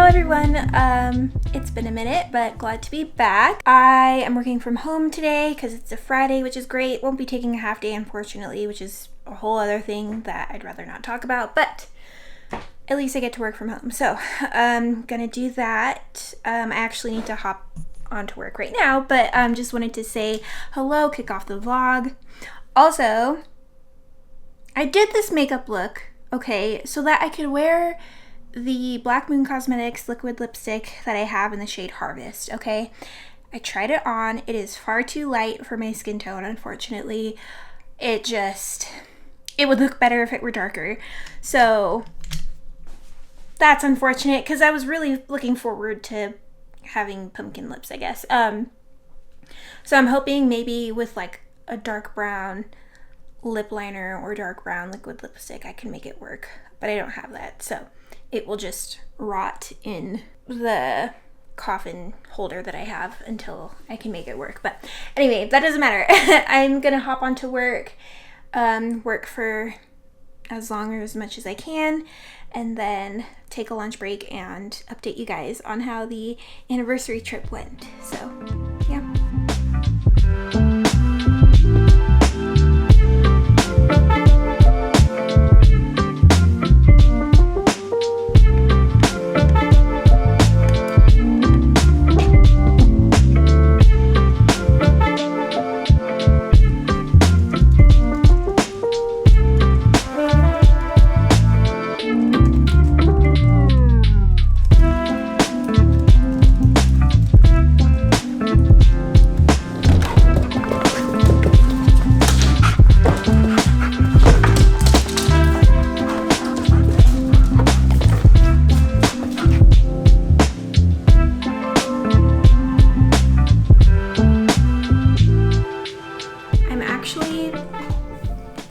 everyone. It's been a minute, but glad to be back. I am working from home today because it's a Friday, which is great. Won't be taking a half day, unfortunately, which is a whole other thing that I'd rather not talk about, but at least I get to work from home. So I'm gonna do that. I actually need to hop onto work right now, but just wanted to say hello, kick off the vlog. Also, I did this makeup look, okay, so that I could wear the Black Moon Cosmetics liquid lipstick that I have in the shade Harvest, okay? I tried it on. It is far too light for my skin tone, unfortunately. It would look better if it were darker. So that's unfortunate because I was really looking forward to having pumpkin lips, I guess. So I'm hoping maybe with like a dark brown lip liner or dark brown liquid lipstick I can make it work, but I don't have that, so it will just rot in the coffin holder that I have until I can make it work. But anyway, that doesn't matter. I'm gonna hop onto work for as long or as much as I can, and then take a lunch break and update you guys on how the anniversary trip went. So yeah.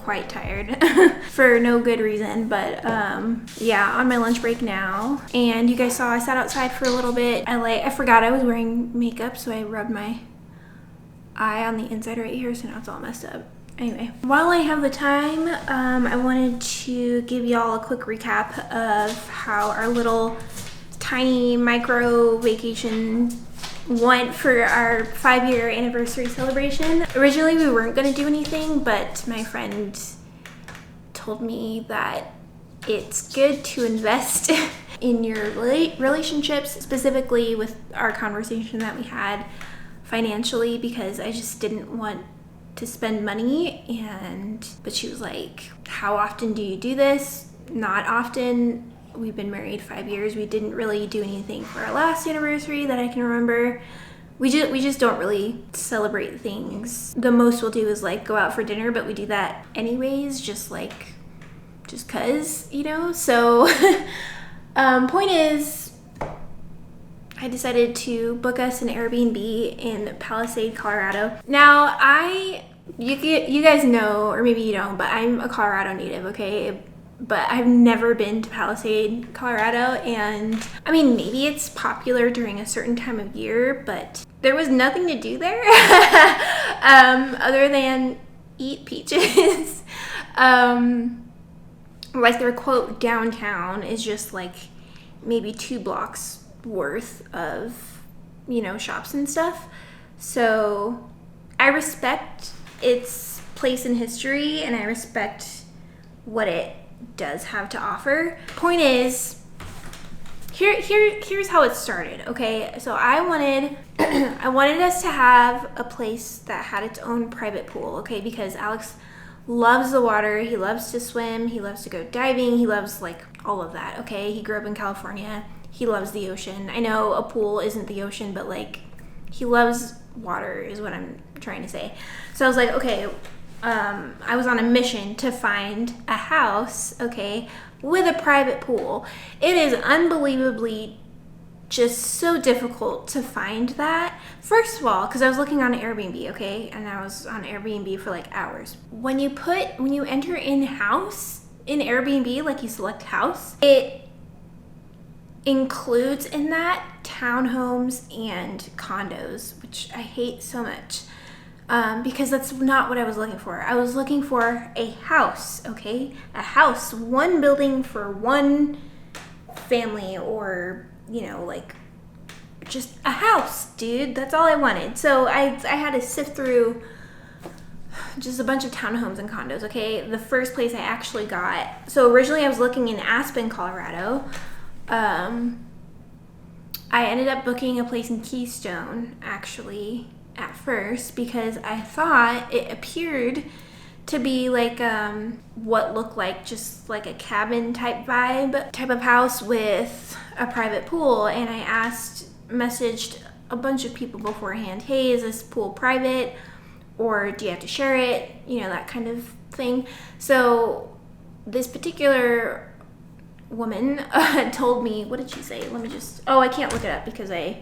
Quite tired for no good reason, but yeah, on my lunch break now, and you guys saw I sat outside for a little bit. I forgot I was wearing makeup, so I rubbed my eye on the inside right here, so now it's all messed up. Anyway, while I have the time, I wanted to give y'all a quick recap of how our little tiny micro vacation went for our 5-year anniversary celebration. Originally we weren't going to do anything, but my friend told me that it's good to invest in your relationships, specifically with our conversation that we had financially, because I just didn't want to spend money. But she was like, how often do you do this? Not often. We've been married 5 years. We didn't really do anything for our last anniversary that I can remember. We just don't really celebrate things. The most we'll do is like go out for dinner, but we do that anyways, just cause, you know? So point is, I decided to book us an Airbnb in Palisade, Colorado. Now you guys know, or maybe you don't, but I'm a Colorado native, okay? But I've never been to Palisade, Colorado, and I mean, maybe it's popular during a certain time of year, but there was nothing to do there other than eat peaches. Like their quote downtown is just like maybe 2 blocks worth of, you know, shops and stuff. So I respect its place in history, and I respect what it does have to offer. Point is, here's how it started, okay? So I wanted us to have a place that had its own private pool, okay? Because Alex loves the water, he loves to swim, he loves to go diving, he loves like all of that, okay? He grew up in California, he loves the ocean. I know a pool isn't the ocean, but like he loves water is what I'm trying to say. So I was like, okay, I was on a mission to find a house, okay, with a private pool. It is unbelievably just so difficult to find that. First of all, because I was looking on Airbnb, okay, and I was on Airbnb for like hours. When you enter in house in Airbnb, like you select house, it includes in that townhomes and condos, which I hate so much. Because that's not what I was looking for. I was looking for a house, okay? A house, one building for one family or you know, like just a house, dude. That's all I wanted. So I had to sift through just a bunch of townhomes and condos, okay? The first place I actually got, so originally I was looking in Aspen, Colorado. I ended up booking a place in Keystone, actually, at first, because I thought it appeared to be like what looked like just like a cabin type of house with a private pool. And I messaged a bunch of people beforehand, hey, is this pool private or do you have to share it, you know, that kind of thing. So this particular woman told me, what did she say? Let me just, I can't look it up because I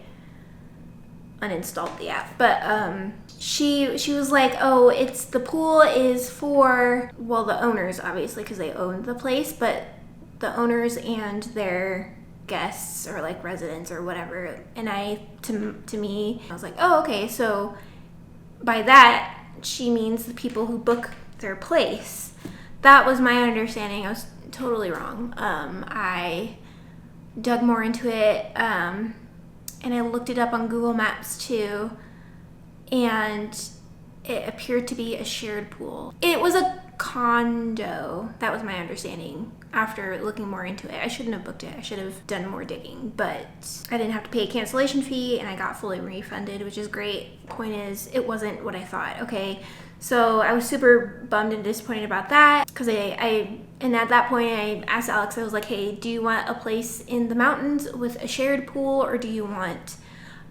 uninstalled the app. But she was like, the pool is for, well, the owners, obviously, because they own the place, but the owners and their guests or like residents or whatever. And to me, I was like, oh, okay, so by that she means the people who book their place. That was my understanding. I was totally wrong. I dug more into it, and I looked it up on Google Maps too, and it appeared to be a shared pool. It was a condo. That was my understanding after looking more into it. I shouldn't have booked it. I should have done more digging, but I didn't have to pay a cancellation fee and I got fully refunded, which is great. Point is, it wasn't what I thought, okay? So I was super bummed and disappointed about that because and at that point I asked Alex, I was like, hey, do you want a place in the mountains with a shared pool, or do you want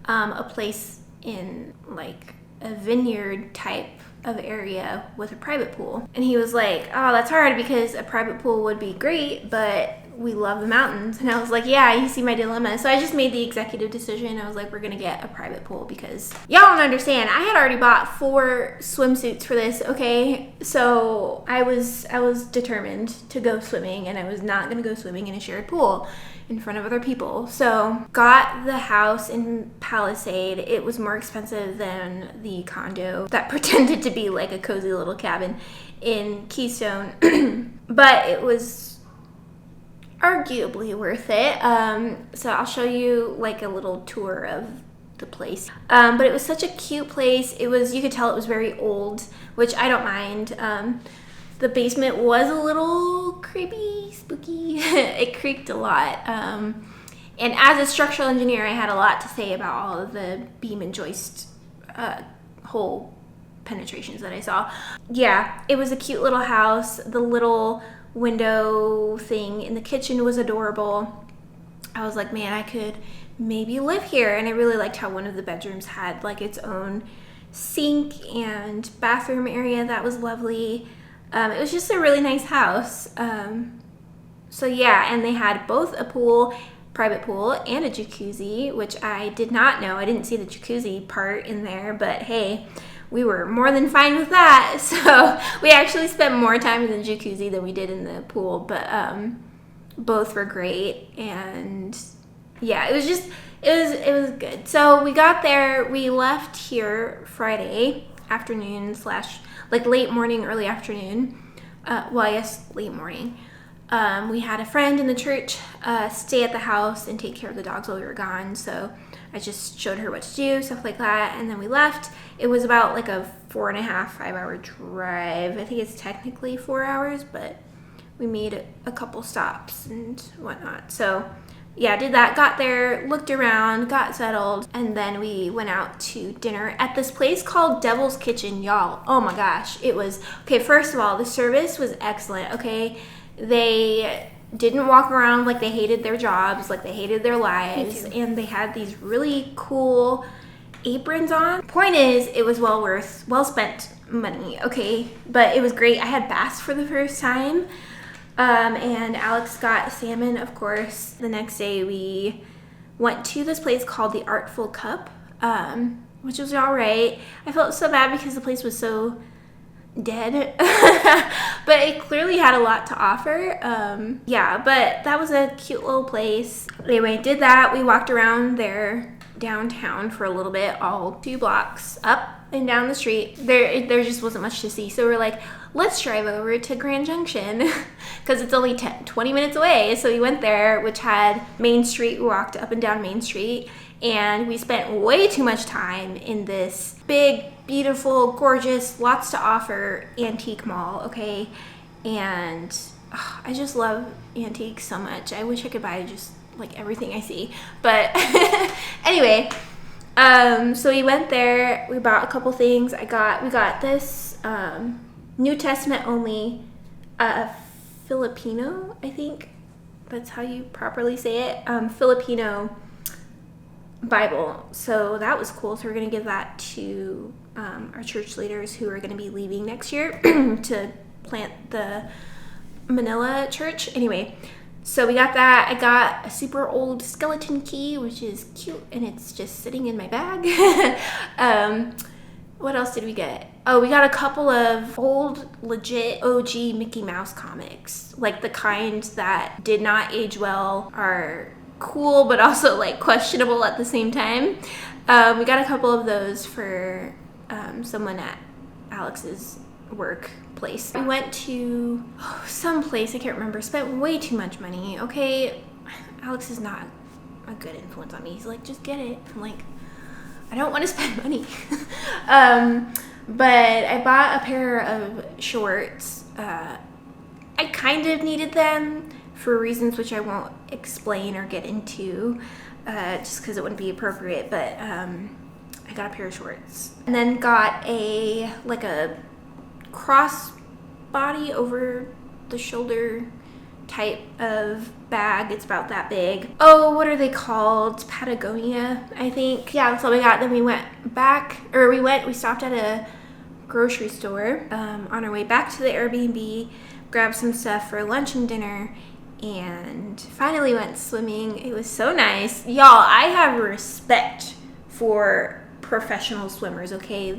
a place in like a vineyard type of area with a private pool? And he was like, oh, that's hard because a private pool would be great, but we love the mountains. And I was like, yeah, you see my dilemma. So I just made the executive decision. I was like, we're gonna get a private pool because y'all don't understand. I had already bought 4 swimsuits for this, okay? So I was determined to go swimming, and I was not gonna go swimming in a shared pool in front of other people. So got the house in Palisade. It was more expensive than the condo that pretended to be like a cozy little cabin in Keystone, but it was arguably worth it. So I'll show you like a little tour of the place. But it was such a cute place. You could tell it was very old, which I don't mind. The basement was a little creepy, spooky. It creaked a lot. And as a structural engineer, I had a lot to say about all of the beam and joist hole penetrations that I saw. Yeah, it was a cute little house. The little window thing in the kitchen was adorable. I was like, man, I could maybe live here. And I really liked how one of the bedrooms had like its own sink and bathroom area. That was lovely. It was just a really nice house. So yeah, and they had both a pool, private pool, and a jacuzzi, which I did not know. I didn't see the jacuzzi part in there, but hey, we were more than fine with that. So we actually spent more time in the jacuzzi than we did in the pool, but both were great. And yeah, it was good. So we got there, we left here Friday afternoon / like late morning, early afternoon. Well, I guess late morning. We had a friend in the church stay at the house and take care of the dogs while we were gone. So I just showed her what to do, stuff like that. And then we left. It was about like a 4.5, 5 hour drive. I think it's technically 4 hours, but we made a couple stops and whatnot. So yeah, did that, got there, looked around, got settled, and then we went out to dinner at this place called Devil's Kitchen, y'all. Oh my gosh, it was, okay, first of all, the service was excellent, okay? They didn't walk around like they hated their jobs, like they hated their lives, and they had these really cool aprons on. Point is, it was well spent money, okay? But it was great. I had bass for the first time. And Alex got salmon, of course. The next day we went to this place called the Artful Cup, which was all right. I felt so bad because the place was so dead, but it clearly had a lot to offer. Yeah, but that was a cute little place. Anyway, did that. We walked around there downtown for a little bit, all 2 blocks up and down the street, there just wasn't much to see. So we're like, let's drive over to Grand Junction because it's only 20 minutes away. So we went there, which had Main Street. We walked up and down Main Street, and we spent way too much time in this big, beautiful, gorgeous, lots to offer antique mall, okay? And I just love antiques so much. I wish I could buy just like everything I see. But anyway, so we went there. We bought a couple things. We got this New Testament only Filipino, I think that's how you properly say it, Filipino Bible. So that was cool. So we're going to give that to our church leaders who are going to be leaving next year to plant the Manila church. Anyway, so we got that. I got a super old skeleton key, which is cute, and it's just sitting in my bag. What else did we get? Oh, we got a couple of old, legit OG Mickey Mouse comics, like the kind that did not age well, are cool but also like questionable at the same time. We got a couple of those for someone at Alex's workplace. We went to some place, I can't remember, spent way too much money, okay? Alex is not a good influence on me. He's like, just get it. I'm like, I don't want to spend money. But I bought a pair of shorts. I kind of needed them for reasons which I won't explain or get into, just because it wouldn't be appropriate, but I got a pair of shorts. And then got a cross body over the shoulder type of bag. It's about that big. Oh, what are they called? Patagonia, I think. Yeah, that's all we got. Then we went back, or we stopped at a grocery store on our way back to the Airbnb, grabbed some stuff for lunch and dinner, and finally went swimming. It was so nice. Y'all, I have respect for professional swimmers, okay?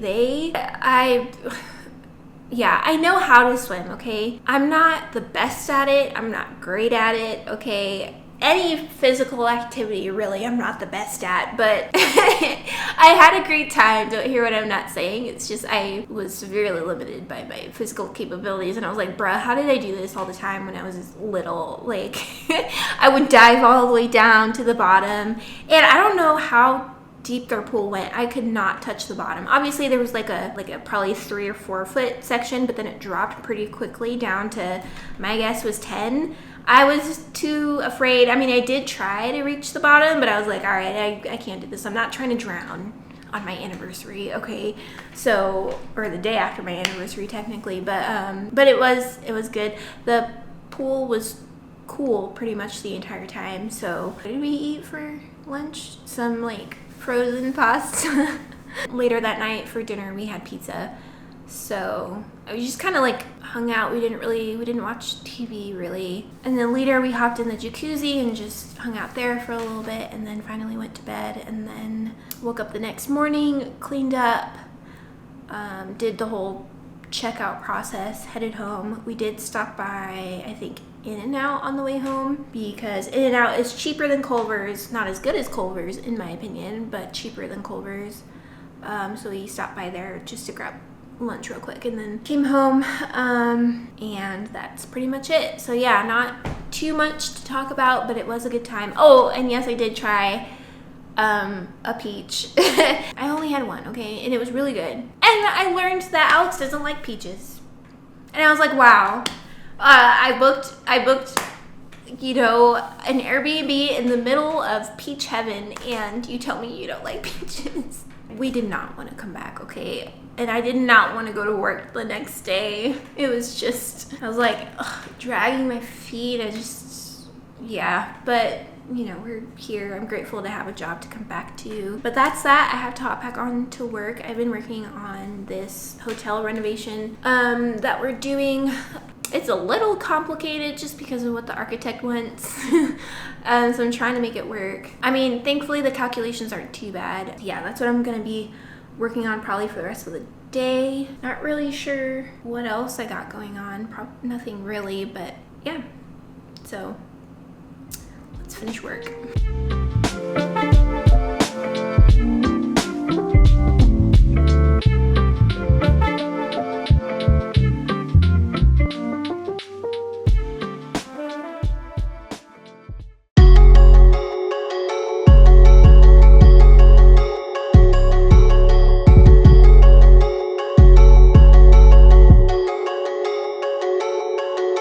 Yeah, I know how to swim, okay? I'm not the best at it. I'm not great at it, okay? Any physical activity, really, I'm not the best at, but I had a great time. Don't hear what I'm not saying. It's just I was severely limited by my physical capabilities, and I was like, bruh, how did I do this all the time when I was little? Like, I would dive all the way down to the bottom, and I don't know how deep their pool went. I could not touch the bottom. Obviously there was like a probably 3 or 4 foot section, but then it dropped pretty quickly down to, my guess was 10. I was too afraid. I mean, I did try to reach the bottom, but I was like, all right, I can't do this. I'm not trying to drown on my anniversary, okay? So, or the day after my anniversary technically, but it was good. The pool was cool pretty much the entire time. So what did we eat for lunch? Some like frozen pasta. Later that night for dinner we had pizza, so we just kind of like hung out. We didn't watch TV really, and then later we hopped in the jacuzzi and just hung out there for a little bit, and then finally went to bed, and then woke up the next morning, cleaned up, did the whole checkout process, headed home. We did stop by, I think, In-N-Out on the way home, because In-N-Out is cheaper than Culver's. Not as good as Culver's in my opinion, but cheaper than Culver's. So we stopped by there just to grab lunch real quick, and then came home, and that's pretty much it. So yeah, not too much to talk about, but it was a good time. Oh, and yes, I did try a peach. I only had one, okay, and it was really good. And I learned that Alex doesn't like peaches, and I was like, wow. I booked, you know, an Airbnb in the middle of peach heaven, and you tell me you don't like peaches. We did not want to come back, okay? And I did not want to go to work the next day. It was just, I was like, dragging my feet. Yeah, but you know, we're here. I'm grateful to have a job to come back to. But that's that. I have to hop back on to work. I've been working on this hotel renovation that we're doing. It's a little complicated just because of what the architect wants. So I'm trying to make it work. I mean, thankfully the calculations aren't too bad. Yeah, that's what I'm gonna be working on probably for the rest of the day. Not really sure what else I got going on. Nothing really, but yeah. So let's finish work.